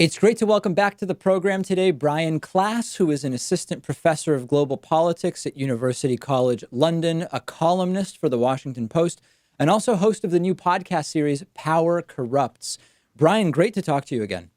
It's great to welcome back to the program today Brian Klaas, who is an assistant professor of global politics at University College London, a columnist for the Washington Post, and also host of the new podcast series, Power Corrupts. Brian, great to talk to you again.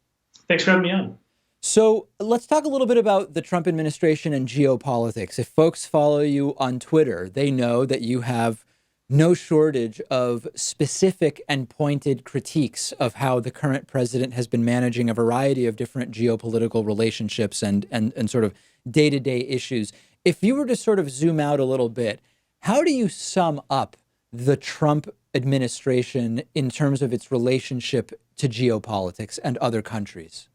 Thanks for having me on. So let's talk a little bit about the Trump administration and geopolitics. If folks follow you on Twitter, they know that you have no shortage of specific and pointed critiques of how the current president has been managing a variety of different geopolitical relationships and sort of day-to-day issues. If you were to sort of zoom out a little bit, how do you sum up the Trump administration in terms of its relationship to geopolitics and other countries?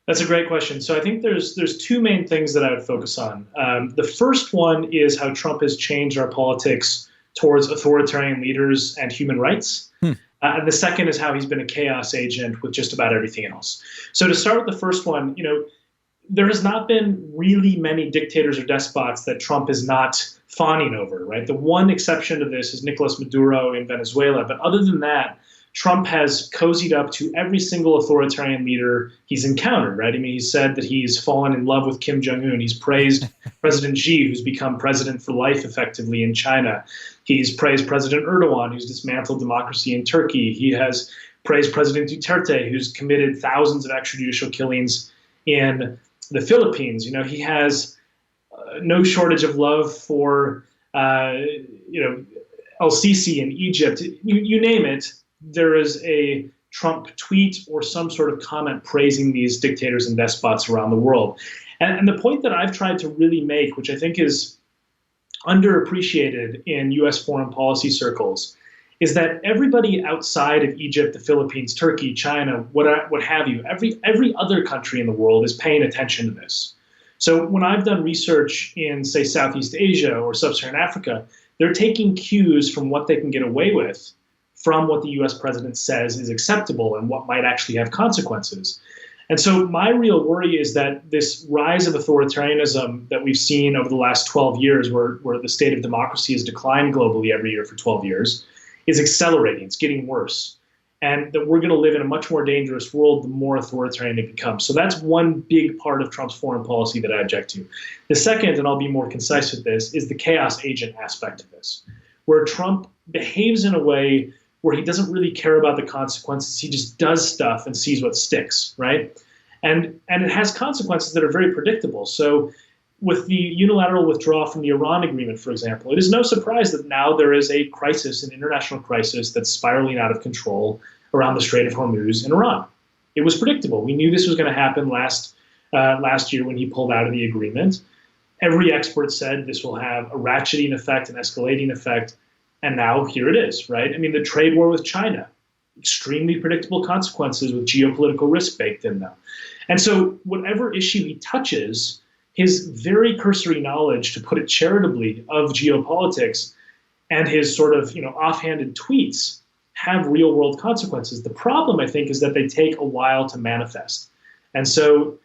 That's a great question. So I think there's two main things that I would focus on. The first one is how Trump has changed our politics towards authoritarian leaders and human rights. And the second is how he's been a chaos agent with just about everything else. So to start with the first one, there has not been really many dictators or despots that Trump is not fawning over, right? The one exception to this is Nicolas Maduro in Venezuela. But other than that, Trump has cozied up to every single authoritarian leader he's encountered, right? I mean, he said that he's fallen in love with Kim Jong-un. He's praised President Xi, who's become president for life effectively in China. He's praised President Erdogan, who's dismantled democracy in Turkey. He has praised President Duterte, who's committed thousands of extrajudicial killings in the Philippines. He has no shortage of love for, El-Sisi in Egypt. You name it. There is a Trump tweet or some sort of comment praising these dictators and despots around the world. And the point that I've tried to really make, which I think is underappreciated in U.S. foreign policy circles, is that everybody outside of Egypt, the Philippines, Turkey, China, what have you, every other country in the world is paying attention to this. So when I've done research in, say, Southeast Asia or Sub-Saharan Africa, they're taking cues from what they can get away with from what the U.S. president says is acceptable and what might actually have consequences. And so my real worry is that this rise of authoritarianism that we've seen over the last 12 years, where the state of democracy has declined globally every year for 12 years, is accelerating. It's getting worse. And that we're going to live in a much more dangerous world the more authoritarian it becomes. So that's one big part of Trump's foreign policy that I object to. The second, and I'll be more concise with this, is the chaos agent aspect of this, where Trump behaves in a way where he doesn't really care about the consequences. He just does stuff and sees what sticks, right? And it has consequences that are very predictable. So with the unilateral withdrawal from the Iran agreement, for example, it is no surprise that now there is a crisis, an international crisis that's spiraling out of control around the Strait of Hormuz in Iran. It was predictable. We knew this was going to happen last year when he pulled out of the agreement. Every expert said this will have a ratcheting effect, an escalating effect. And now here it is, right? I mean, the trade war with China, extremely predictable consequences with geopolitical risk baked in them. And so whatever issue he touches, his very cursory knowledge, to put it charitably, of geopolitics and his sort of, offhanded tweets have real world consequences. The problem, I think, is that they take a while to manifest. And so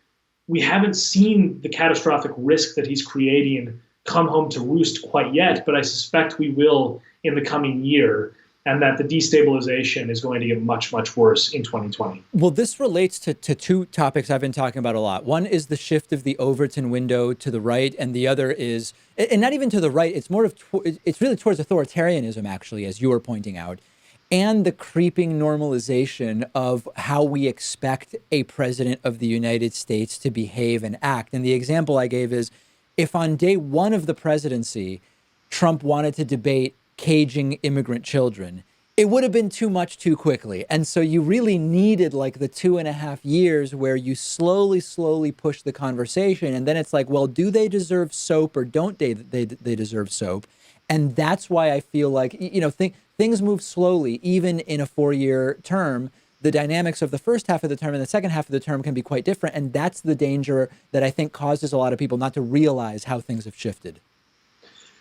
we haven't seen the catastrophic risk that he's creating come home to roost quite yet, but I suspect we will in the coming year, and that the destabilization is going to get much, much worse in 2020. Well, this relates to two topics I've been talking about a lot. One is the shift of the Overton window to the right, and the other is, and not even to the right, it's more of, it's really towards authoritarianism, actually, as you were pointing out, and the creeping normalization of how we expect a president of the United States to behave and act. And the example I gave is, if on day one of the presidency, Trump wanted to debate caging immigrant children, it would have been too much too quickly. And so you really needed like the 2.5 years where you slowly push the conversation. And then it's like, well, do they deserve soap or don't they deserve soap? And that's why I feel like, things move slowly, even in a 4-year term. The dynamics of the first half of the term and the second half of the term can be quite different. And that's the danger that I think causes a lot of people not to realize how things have shifted.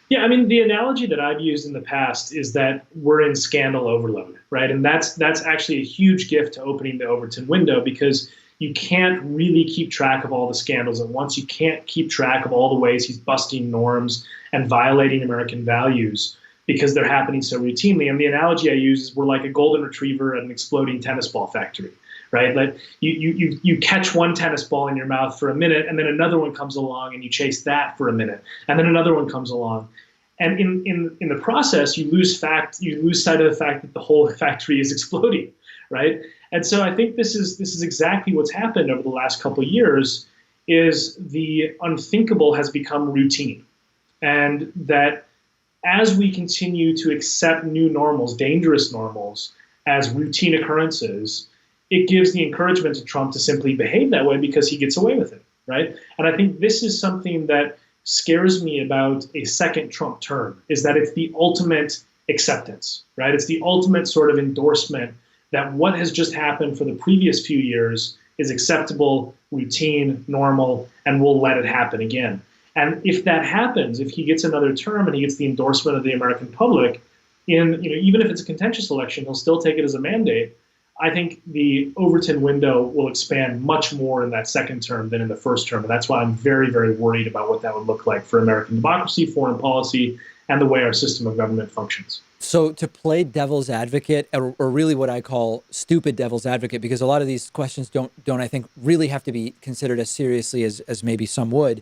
Yeah, I mean, the analogy that I've used in the past is that we're in scandal overload, right? And that's actually a huge gift to opening the Overton window, because you can't really keep track of all the scandals at once. You can't keep track of all the ways he's busting norms and violating American values because they're happening so routinely. And the analogy I use is we're like a golden retriever at an exploding tennis ball factory, right? Like you catch one tennis ball in your mouth for a minute, and then another one comes along, and you chase that for a minute, and then another one comes along. And in the process, you lose sight of the fact that the whole factory is exploding, right? And so I think this is exactly what's happened over the last couple of years. Is the unthinkable has become routine, and that as we continue to accept new normals, dangerous normals, as routine occurrences, it gives the encouragement to Trump to simply behave that way because he gets away with it, right? And I think this is something that scares me about a second Trump term, is that it's the ultimate acceptance, right? It's the ultimate sort of endorsement that what has just happened for the previous few years is acceptable, routine, normal, and we'll let it happen again. And if that happens, if he gets another term and he gets the endorsement of the American public, even if it's a contentious election, he'll still take it as a mandate. I think the Overton window will expand much more in that second term than in the first term. And that's why I'm very, very worried about what that would look like for American democracy, foreign policy, and the way our system of government functions. So to play devil's advocate, or really what I call stupid devil's advocate, because a lot of these questions don't I think really have to be considered as seriously as maybe some would.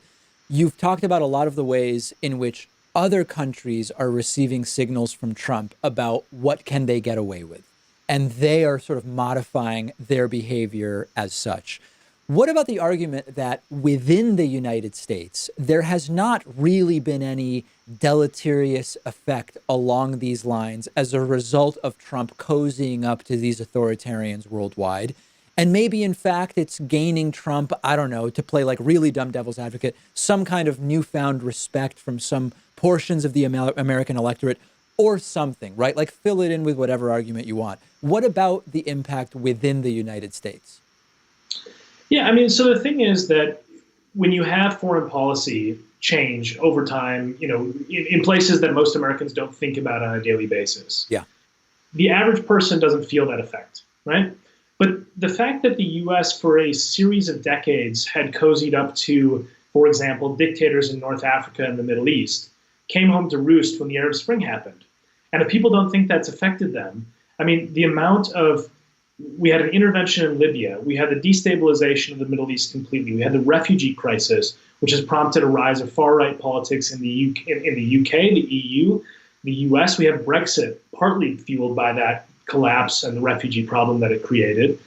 You've talked about a lot of the ways in which other countries are receiving signals from Trump about what can they get away with, and they are sort of modifying their behavior as such. What about the argument that within the United States, there has not really been any deleterious effect along these lines as a result of Trump cozying up to these authoritarians worldwide? And maybe, in fact, it's gaining Trump, I don't know, to play like really dumb devil's advocate, some kind of newfound respect from some portions of the American electorate or something, right? Like fill it in with whatever argument you want. What about the impact within the United States? Yeah, I mean, so the thing is that when you have foreign policy change over time, in places that most Americans don't think about on a daily basis, Yeah, the average person doesn't feel that effect, right? But the fact that the U.S. for a series of decades had cozied up to, for example, dictators in North Africa and the Middle East, came home to roost when the Arab Spring happened. And if people don't think that's affected them, I mean, we had an intervention in Libya, we had the destabilization of the Middle East completely, we had the refugee crisis, which has prompted a rise of far-right politics in the UK, the EU, the US. We have Brexit, partly fueled by that collapse and the refugee problem that it created.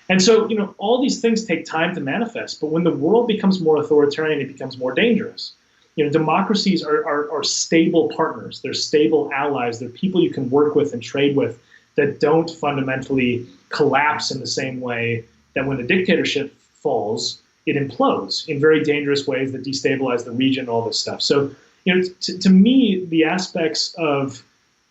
And so, all these things take time to manifest, but when the world becomes more authoritarian, it becomes more dangerous. Democracies are stable partners, they're stable allies, they're people you can work with and trade with that don't fundamentally collapse in the same way that when the dictatorship falls, it implodes in very dangerous ways that destabilize the region, all this stuff. So, to me, the aspects of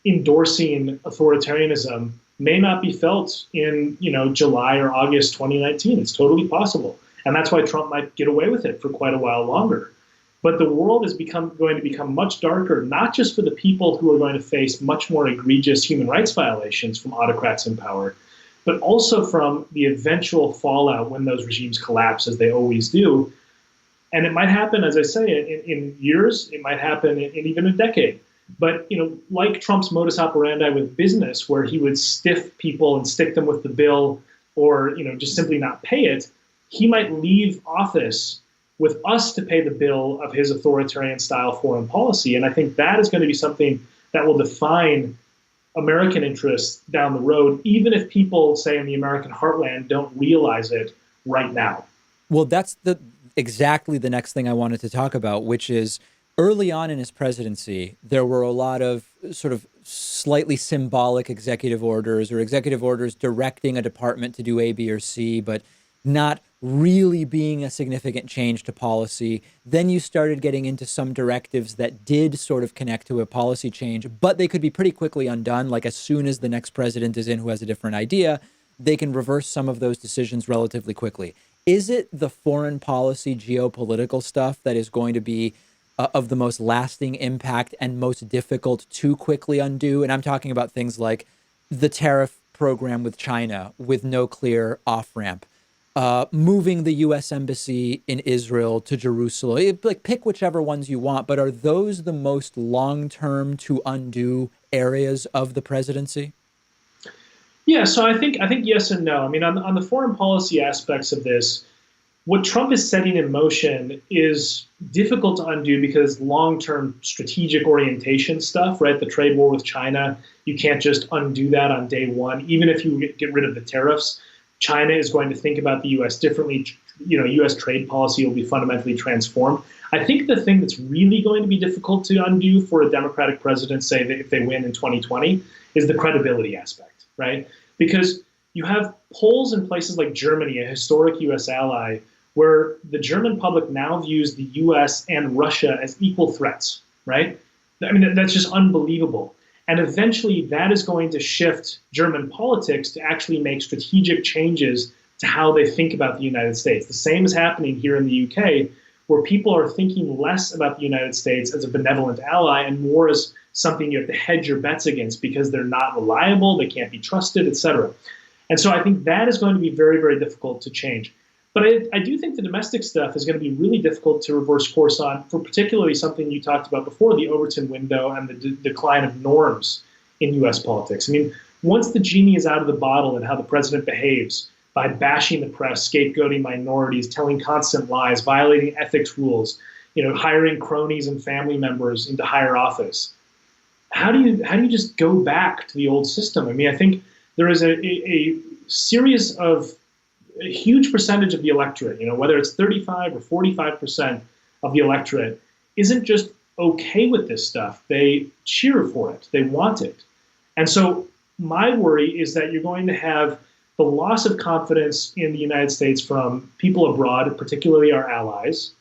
endorsing authoritarianism may not be felt in, July or August 2019. It's totally possible. And that's why Trump might get away with it for quite a while longer. But the world is going to become much darker, not just for the people who are going to face much more egregious human rights violations from autocrats in power, but also from the eventual fallout when those regimes collapse, as they always do. And it might happen, as I say, in years, it might happen in even a decade. But, like Trump's modus operandi with business, where he would stiff people and stick them with the bill or, just simply not pay it, he might leave office with us to pay the bill of his authoritarian style foreign policy. And I think that is going to be something that will define American interests down the road, even if people, say, in the American heartland don't realize it right now. Well, that's exactly the next thing I wanted to talk about, which is early on in his presidency, there were a lot of sort of slightly symbolic executive orders or executive orders directing a department to do A, B, or C, but not really being a significant change to policy. Then you started getting into some directives that did sort of connect to a policy change, but they could be pretty quickly undone. Like as soon as the next president is in who has a different idea, they can reverse some of those decisions relatively quickly. Is it the foreign policy geopolitical stuff that is going to be of the most lasting impact and most difficult to quickly undo? And I'm talking about things like the tariff program with China with no clear off-ramp, moving the U.S. embassy in Israel to Jerusalem. Like, pick whichever ones you want, but are those the most long-term to undo areas of the presidency? Yeah, so I think yes and no. I mean, on the foreign policy aspects of this, what Trump is setting in motion is difficult to undo because long-term strategic orientation stuff, right? The trade war with China, you can't just undo that on day one. Even if you get rid of the tariffs, China is going to think about the U.S. differently. You know, U.S. trade policy will be fundamentally transformed. I think the thing that's really going to be difficult to undo for a Democratic president, say if they win in 2020, is the credibility aspect, right? Because you have polls in places like Germany, a historic U.S. ally, where the German public now views the US and Russia as equal threats, right? I mean, that's just unbelievable. And eventually that is going to shift German politics to actually make strategic changes to how they think about the United States. The same is happening here in the UK, where people are thinking less about the United States as a benevolent ally and more as something you have to hedge your bets against because they're not reliable, they can't be trusted, etc. And so I think that is going to be very, very difficult to change. But I do think the domestic stuff is going to be really difficult to reverse course on, for particularly something you talked about before, the Overton window and the decline of norms in U.S. politics. I mean, once the genie is out of the bottle and how the president behaves by bashing the press, scapegoating minorities, telling constant lies, violating ethics rules, hiring cronies and family members into higher office, how do you just go back to the old system? I mean, I think there is a series of a huge percentage of the electorate, whether it's 35 or 45% of the electorate, isn't just okay with this stuff. They cheer for it. They want it. And so my worry is that you're going to have the loss of confidence in the United States from people abroad, particularly our allies,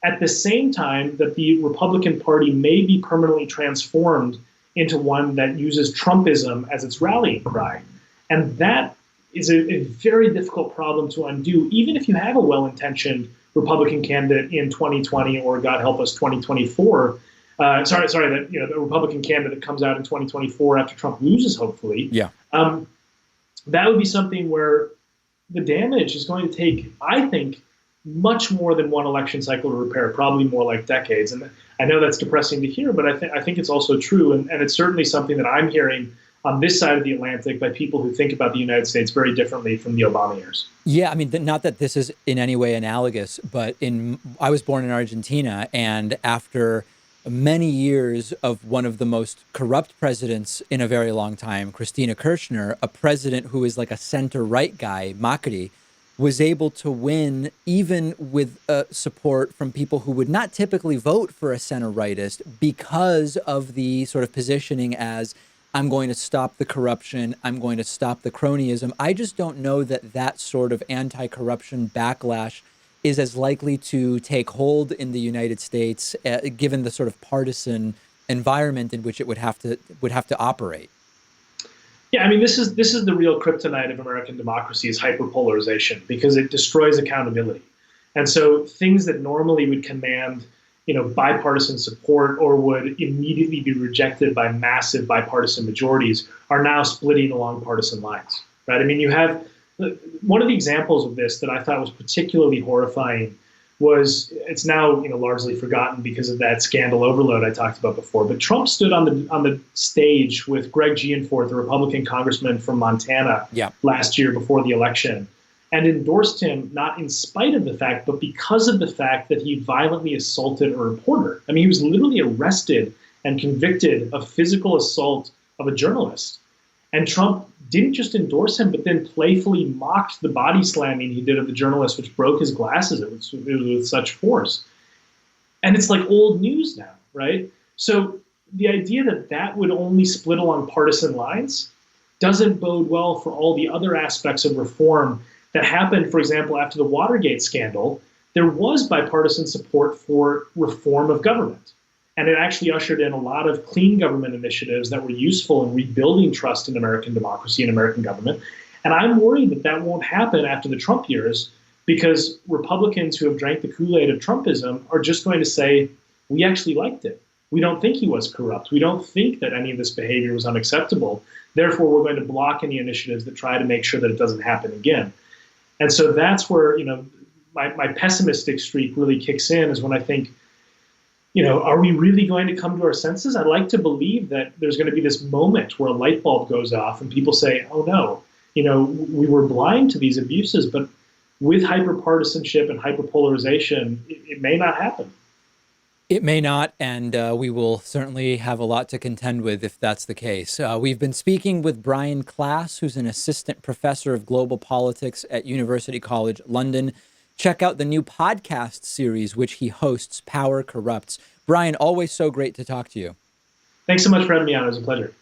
at the same time that the Republican Party may be permanently transformed into one that uses Trumpism as its rallying cry. And that is a very difficult problem to undo, even if you have a well-intentioned Republican candidate in 2020 or, God help us, 2024. The Republican candidate that comes out in 2024 after Trump loses, hopefully. Yeah. That would be something where the damage is going to take, I think, much more than one election cycle to repair, probably more like decades. And I know that's depressing to hear, but I think it's also true. And it's certainly something that I'm hearing on this side of the Atlantic by people who think about the United States very differently from the Obama years. Yeah, I mean, not that this is in any way analogous, but I was born in Argentina, and after many years of one of the most corrupt presidents in a very long time, Cristina Kirchner, a president who is like a center-right guy, Macri, was able to win even with support from people who would not typically vote for a center-rightist because of the sort of positioning as, I'm going to stop the corruption, I'm going to stop the cronyism. I just don't know that that sort of anti-corruption backlash is as likely to take hold in the United States, given the sort of partisan environment in which it would have to operate. Yeah, I mean, this is the real kryptonite of American democracy is hyperpolarization, because it destroys accountability. And so things that normally would command bipartisan support or would immediately be rejected by massive bipartisan majorities are now splitting along partisan lines, right? I mean, you have one of the examples of this that I thought was particularly horrifying was, it's now largely forgotten because of that scandal overload I talked about before, but Trump stood on the stage with Greg Gianforth, the Republican congressman from Montana, last year before the election, and endorsed him not in spite of the fact, but because of the fact that he violently assaulted a reporter. I mean, he was literally arrested and convicted of physical assault of a journalist. And Trump didn't just endorse him, but then playfully mocked the body slamming he did of the journalist, which broke his glasses. It was with such force. And it's like old news now, right? So the idea that would only split along partisan lines doesn't bode well for all the other aspects of reform that happened. For example, after the Watergate scandal, there was bipartisan support for reform of government. And it actually ushered in a lot of clean government initiatives that were useful in rebuilding trust in American democracy and American government. And I'm worried that won't happen after the Trump years, because Republicans who have drank the Kool-Aid of Trumpism are just going to say, we actually liked it. We don't think he was corrupt. We don't think that any of this behavior was unacceptable. Therefore, we're going to block any initiatives that try to make sure that it doesn't happen again. And so that's where, my pessimistic streak really kicks in, is when I think, are we really going to come to our senses? I'd like to believe that there's going to be this moment where a light bulb goes off and people say, oh no, we were blind to these abuses, but with hyperpartisanship and hyperpolarization, it may not happen. It may not, and we will certainly have a lot to contend with if that's the case. We've been speaking with Brian Klaas, who's an assistant professor of global politics at University College London. Check out the new podcast series, which he hosts, Power Corrupts. Brian, always so great to talk to you. Thanks so much for having me on. It was a pleasure.